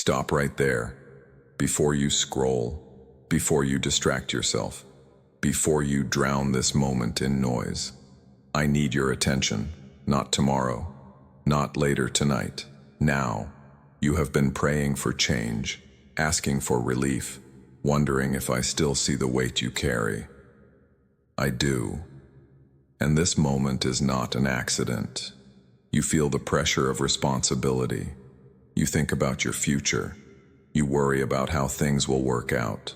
Stop right there. Before you scroll, before you distract yourself, before you drown this moment in noise. I need your attention, not tomorrow, not later tonight, now. You have been praying for change, asking for relief, wondering if I still see the weight you carry. I do. And this moment is not an accident. You feel the pressure of responsibility. You think about your future. You worry about how things will work out.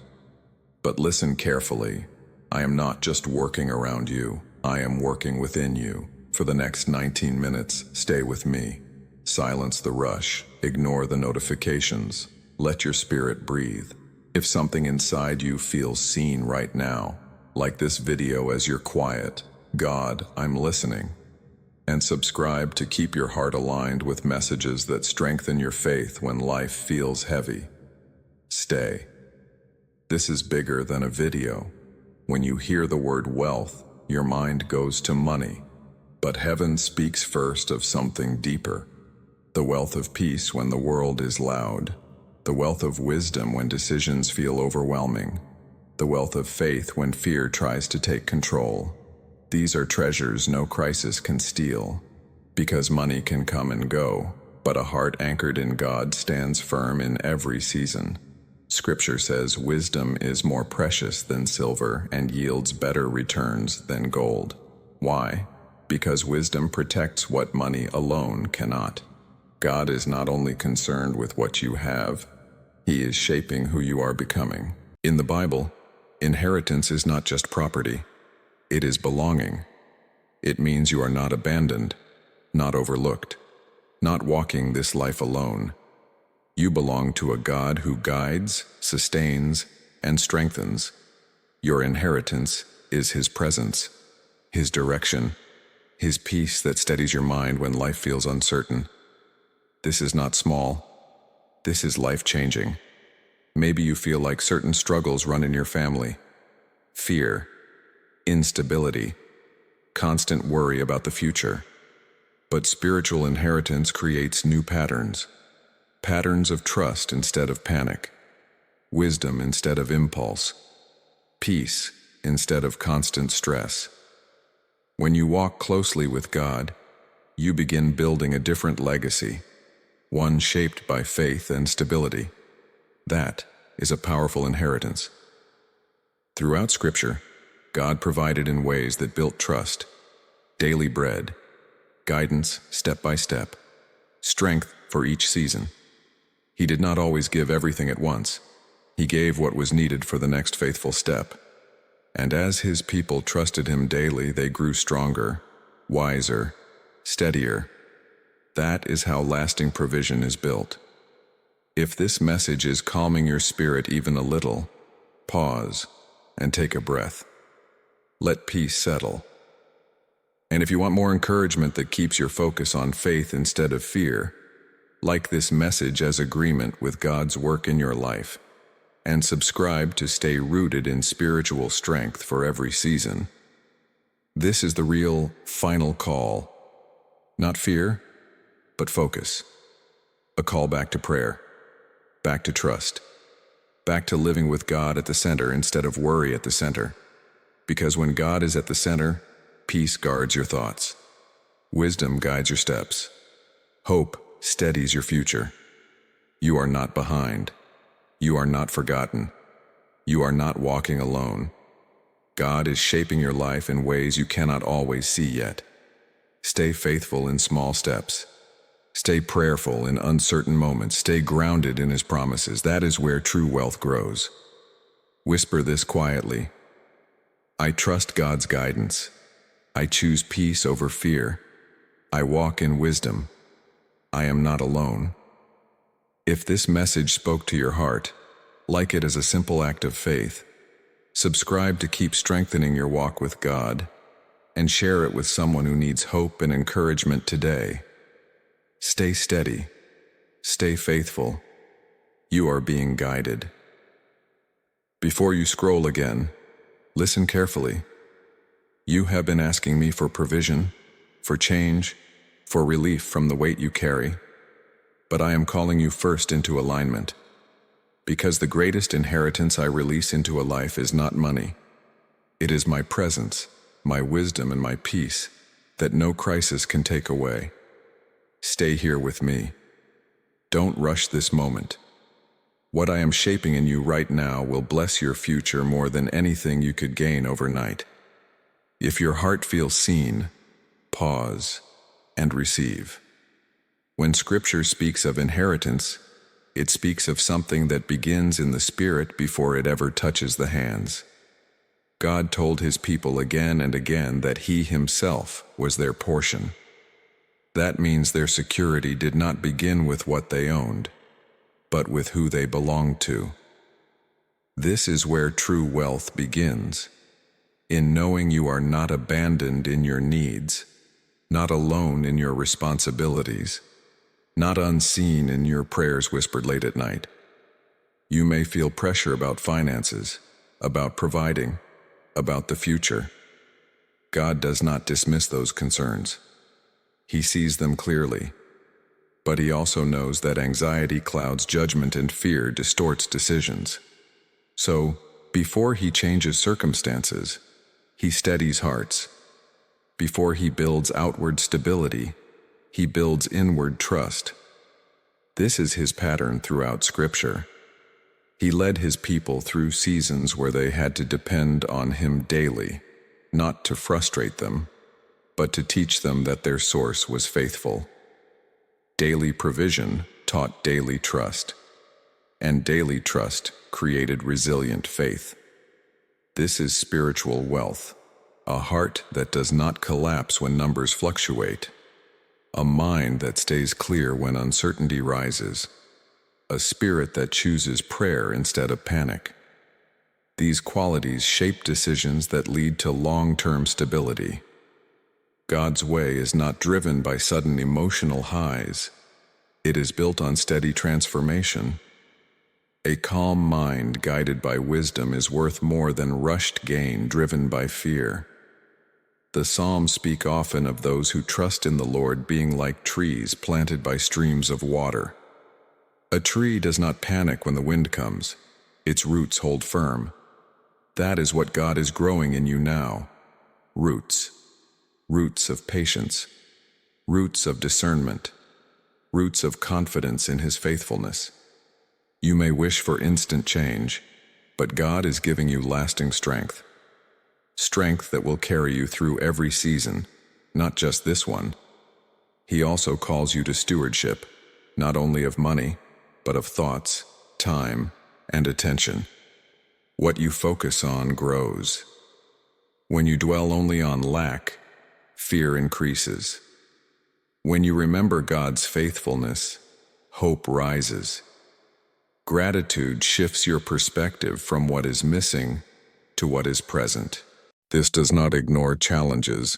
But listen carefully. I am not just working around you. I am working within you. For the next 19 minutes, stay with me. Silence the rush. Ignore the notifications. Let your spirit breathe. If something inside you feels seen right now, like this video as you're quiet, God, I'm listening. And subscribe to keep your heart aligned with messages that strengthen your faith when life feels heavy. Stay. This is bigger than a video. When you hear the word wealth, your mind goes to money. But heaven speaks first of something deeper. The wealth of peace when the world is loud. The wealth of wisdom when decisions feel overwhelming. The wealth of faith when fear tries to take control. These are treasures no crisis can steal. Because money can come and go, but a heart anchored in God stands firm in every season. Scripture says wisdom is more precious than silver and yields better returns than gold. Why? Because wisdom protects what money alone cannot. God is not only concerned with what you have, He is shaping who you are becoming. In the Bible, inheritance is not just property. It is belonging. It means you are not abandoned, not overlooked, not walking this life alone. You belong to a God who guides, sustains, and strengthens. Your inheritance is His presence, His direction, His peace that steadies your mind when life feels uncertain. This is not small. This is life-changing. Maybe you feel like certain struggles run in your family. Fear, instability, constant worry about the future. But spiritual inheritance creates new patterns. Patterns of trust instead of panic. Wisdom instead of impulse. Peace instead of constant stress. When you walk closely with God, you begin building a different legacy. One shaped by faith and stability. That is a powerful inheritance. Throughout Scripture, God provided in ways that built trust, daily bread, guidance step by step, strength for each season. He did not always give everything at once. He gave what was needed for the next faithful step. And as His people trusted Him daily, they grew stronger, wiser, steadier. That is how lasting provision is built. If this message is calming your spirit even a little, pause and take a breath. Let peace settle. And if you want more encouragement that keeps your focus on faith instead of fear, like this message as agreement with God's work in your life, and subscribe to stay rooted in spiritual strength for every season. This is the real final call. Not fear, but focus. A call back to prayer, back to trust, back to living with God at the center instead of worry at the center. Because when God is at the center, peace guards your thoughts. Wisdom guides your steps. Hope steadies your future. You are not behind. You are not forgotten. You are not walking alone. God is shaping your life in ways you cannot always see yet. Stay faithful in small steps. Stay prayerful in uncertain moments. Stay grounded in His promises. That is where true wealth grows. Whisper this quietly. I trust God's guidance. I choose peace over fear. I walk in wisdom. I am not alone. If this message spoke to your heart, like it as a simple act of faith. Subscribe to keep strengthening your walk with God, and share it with someone who needs hope and encouragement today. Stay steady. Stay faithful. You are being guided. Before you scroll again, listen carefully. You have been asking me for provision, for change, for relief from the weight you carry. but I am calling you first into alignment. Because the greatest inheritance I release into a life is not money. It is my presence, my wisdom, and my peace that no crisis can take away. Stay here with me. Don't rush this moment. What I am shaping in you right now will bless your future more than anything you could gain overnight. If your heart feels seen, pause and receive. When Scripture speaks of inheritance, it speaks of something that begins in the spirit before it ever touches the hands. God told his people again and again that he himself was their portion. That means their security did not begin with what they owned, but with who they belonged to. This is where true wealth begins, in knowing you are not abandoned in your needs, not alone in your responsibilities, not unseen in your prayers whispered late at night. You may feel pressure about finances, about providing, about the future. God does not dismiss those concerns. He sees them clearly, but he also knows that anxiety clouds judgment and fear distorts decisions. So, before he changes circumstances, he steadies hearts. Before he builds outward stability, he builds inward trust. This is his pattern throughout Scripture. He led his people through seasons where they had to depend on him daily, not to frustrate them, but to teach them that their source was faithful. Daily provision taught daily trust, and daily trust created resilient faith. This is spiritual wealth, a heart that does not collapse when numbers fluctuate, a mind that stays clear when uncertainty rises, a spirit that chooses prayer instead of panic. These qualities shape decisions that lead to long-term stability. God's way is not driven by sudden emotional highs. It is built on steady transformation. A calm mind guided by wisdom is worth more than rushed gain driven by fear. The Psalms speak often of those who trust in the Lord being like trees planted by streams of water. A tree does not panic when the wind comes. Its roots hold firm. That is what God is growing in you now. Roots. Roots of patience. Roots of discernment. Roots of confidence in his faithfulness. You may wish for instant change, but God is giving you lasting strength. Strength that will carry you through every season, not just this one. He also calls you to stewardship, not only of money, but of thoughts, time, and attention. What you focus on grows. When you dwell only on lack, fear increases. When you remember God's faithfulness, hope rises. Gratitude shifts your perspective from what is missing to what is present. This does not ignore challenges.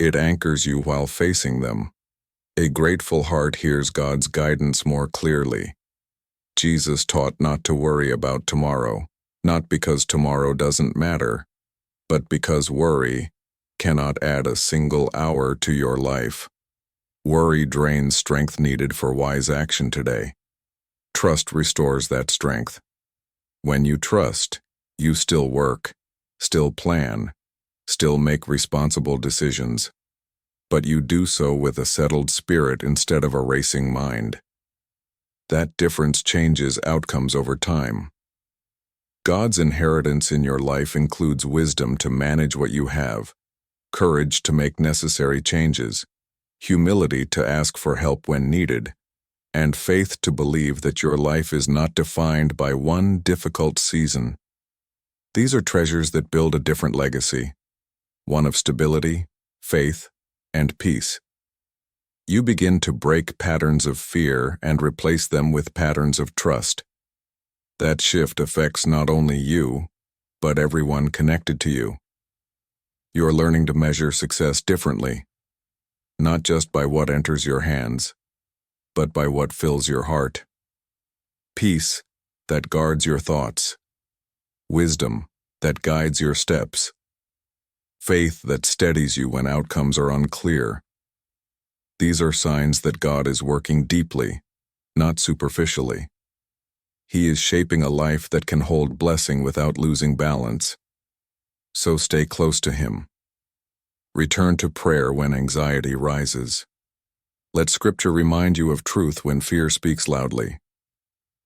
It anchors you while facing them. A grateful heart hears God's guidance more clearly. Jesus taught not to worry about tomorrow, not because tomorrow doesn't matter, but because worry cannot add a single hour to your life. Worry drains strength needed for wise action today. Trust restores that strength. When you trust, you still work, still plan, still make responsible decisions, but you do so with a settled spirit instead of a racing mind. That difference changes outcomes over time. God's inheritance in your life includes wisdom to manage what you have, courage to make necessary changes, humility to ask for help when needed, and faith to believe that your life is not defined by one difficult season. These are treasures that build a different legacy, one of stability, faith, and peace. You begin to break patterns of fear and replace them with patterns of trust. That shift affects not only you, but everyone connected to you. You're learning to measure success differently, not just by what enters your hands, but by what fills your heart. Peace that guards your thoughts. Wisdom that guides your steps. Faith that steadies you when outcomes are unclear. These are signs that God is working deeply, not superficially. He is shaping a life that can hold blessing without losing balance. So stay close to Him. Return to prayer when anxiety rises. Let Scripture remind you of truth when fear speaks loudly.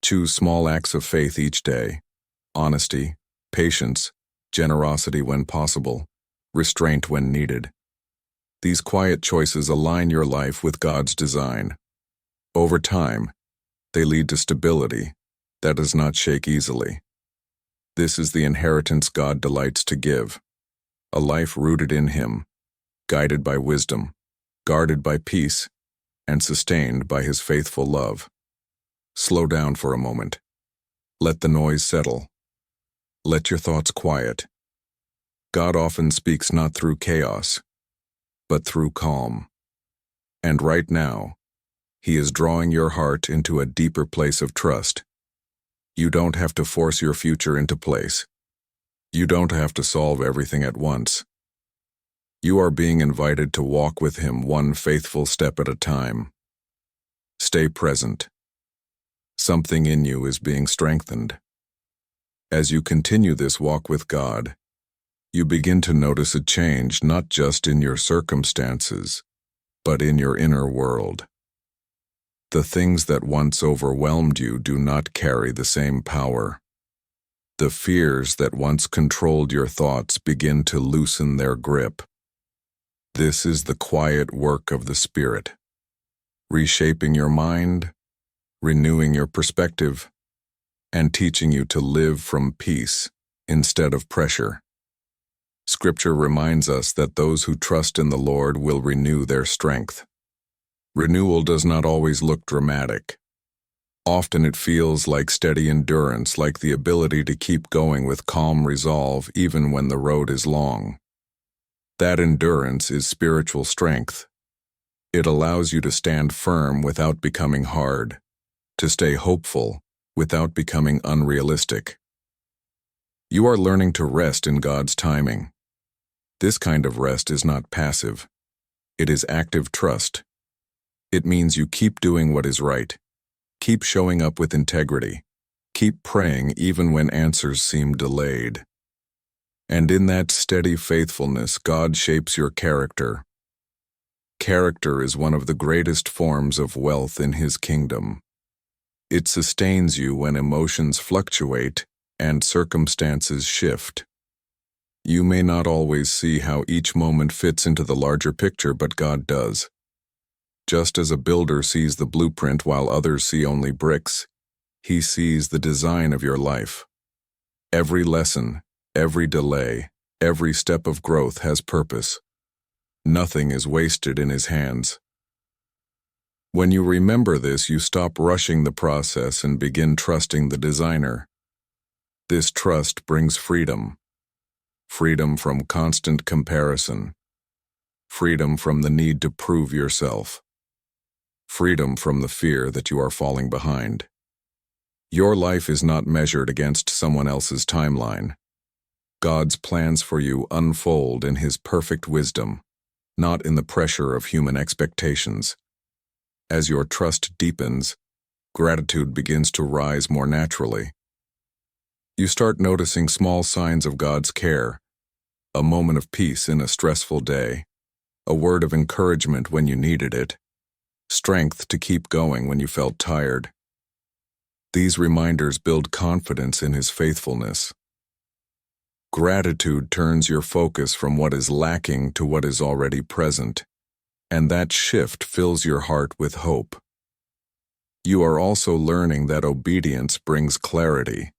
Choose small acts of faith each day: honesty, patience, generosity when possible, restraint when needed. These quiet choices align your life with God's design. Over time, they lead to stability that does not shake easily. This is the inheritance God delights to give: a life rooted in Him, guided by wisdom, guarded by peace, and sustained by His faithful love. Slow down for a moment. Let the noise settle. Let your thoughts quiet. God often speaks not through chaos, but through calm. And right now, He is drawing your heart into a deeper place of trust. You don't have to force your future into place. You don't have to solve everything at once. You are being invited to walk with Him one faithful step at a time. Stay present. Something in you is being strengthened. As you continue this walk with God, you begin to notice a change not just in your circumstances, but in your inner world. The things that once overwhelmed you do not carry the same power. The fears that once controlled your thoughts begin to loosen their grip. This is the quiet work of the Spirit, reshaping your mind, renewing your perspective, and teaching you to live from peace instead of pressure. Scripture reminds us that those who trust in the Lord will renew their strength. Renewal does not always look dramatic. Often it feels like steady endurance, like the ability to keep going with calm resolve even when the road is long. That endurance is spiritual strength. It allows you to stand firm without becoming hard, to stay hopeful without becoming unrealistic. You are learning to rest in God's timing. This kind of rest is not passive. It is active trust. It means you keep doing what is right. Keep showing up with integrity. Keep praying even when answers seem delayed. And in that steady faithfulness, God shapes your character. Character is one of the greatest forms of wealth in His kingdom. It sustains you when emotions fluctuate and circumstances shift. You may not always see how each moment fits into the larger picture, but God does. Just as a builder sees the blueprint while others see only bricks, He sees the design of your life. Every lesson, every delay, every step of growth has purpose. Nothing is wasted in His hands. When you remember this, you stop rushing the process and begin trusting the designer. This trust brings freedom. Freedom from constant comparison. Freedom from the need to prove yourself. Freedom from the fear that you are falling behind. Your life is not measured against someone else's timeline. God's plans for you unfold in His perfect wisdom, not in the pressure of human expectations. As your trust deepens, gratitude begins to rise more naturally. You start noticing small signs of God's care: a moment of peace in a stressful day, a word of encouragement when you needed it, strength to keep going when you felt tired. These reminders build confidence in His faithfulness. Gratitude turns your focus from what is lacking to what is already present, and that shift fills your heart with hope. You are also learning that obedience brings clarity.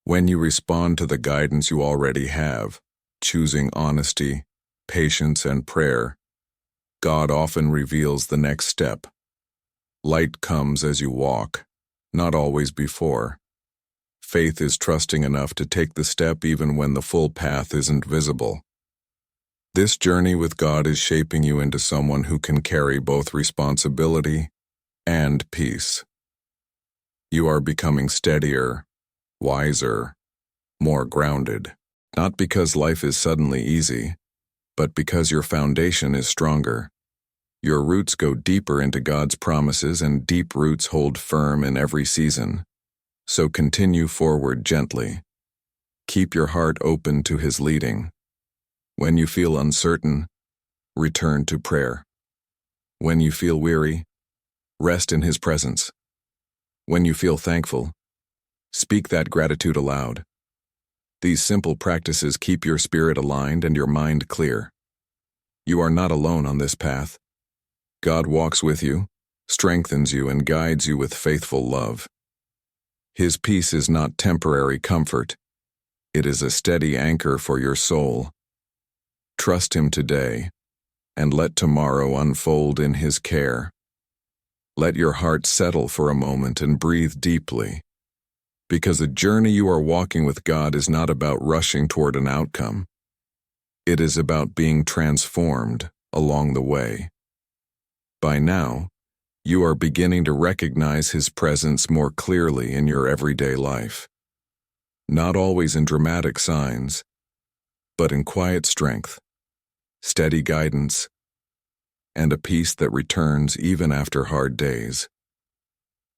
When you respond to the guidance you already have, choosing honesty, patience, and prayer, God often reveals the next step. Light comes as you walk, not always before. Faith is trusting enough to take the step even when the full path isn't visible. This journey with God is shaping you into someone who can carry both responsibility and peace. You are becoming steadier, wiser, more grounded, not because life is suddenly easy, but because your foundation is stronger. Your roots go deeper into God's promises, and deep roots hold firm in every season. So continue forward gently. Keep your heart open to His leading. When you feel uncertain, return to prayer. When you feel weary, rest in His presence. When you feel thankful, speak that gratitude aloud. These simple practices keep your spirit aligned and your mind clear. You are not alone on this path. God walks with you, strengthens you, and guides you with faithful love. His peace is not temporary comfort. It is a steady anchor for your soul. Trust Him today, and let tomorrow unfold in His care. Let your heart settle for a moment and breathe deeply, because the journey you are walking with God is not about rushing toward an outcome. It is about being transformed along the way. By now, you are beginning to recognize His presence more clearly in your everyday life. Not always in dramatic signs, but in quiet strength, steady guidance, and a peace that returns even after hard days.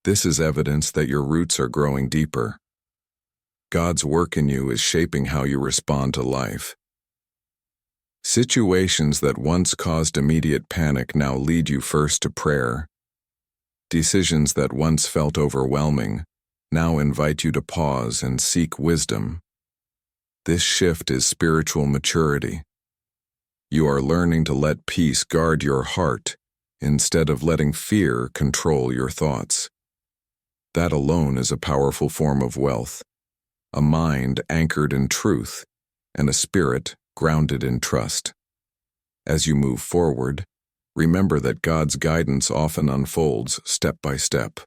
This is evidence that your roots are growing deeper. God's work in you is shaping how you respond to life. Situations that once caused immediate panic now lead you first to prayer. Decisions that once felt overwhelming now invite you to pause and seek wisdom. This shift is spiritual maturity. You are learning to let peace guard your heart instead of letting fear control your thoughts. That alone is a powerful form of wealth, a mind anchored in truth, and a spirit grounded in trust. As you move forward, remember that God's guidance often unfolds step by step.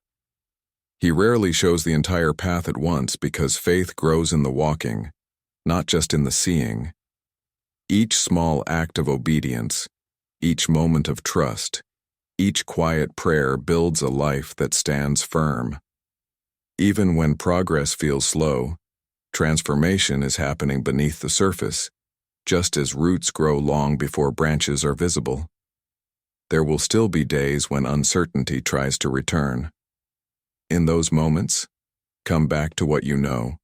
He rarely shows the entire path at once because faith grows in the walking, not just in the seeing. Each small act of obedience, each moment of trust, each quiet prayer builds a life that stands firm. Even when progress feels slow, transformation is happening beneath the surface, just as roots grow long before branches are visible. There will still be days when uncertainty tries to return. In those moments, come back to what you know.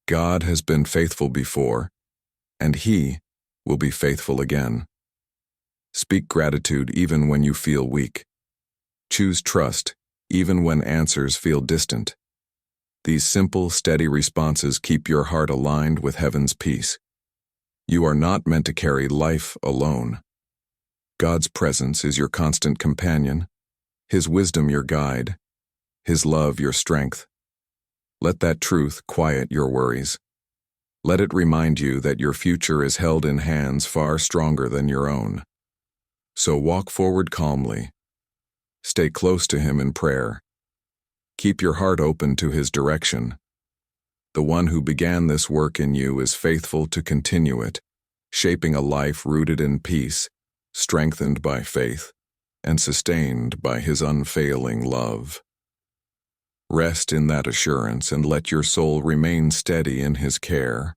God has been faithful before, and He will be faithful again. Speak gratitude even when you feel weak. Choose trust even when answers feel distant. These simple, steady responses keep your heart aligned with heaven's peace. You are not meant to carry life alone. God's presence is your constant companion, His wisdom your guide, His love your strength. Let that truth quiet your worries. Let it remind you that your future is held in hands far stronger than your own. So walk forward calmly. Stay close to Him in prayer. Keep your heart open to His direction. The one who began this work in you is faithful to continue it, shaping a life rooted in peace, strengthened by faith, and sustained by His unfailing love. Rest in that assurance and let your soul remain steady in His care.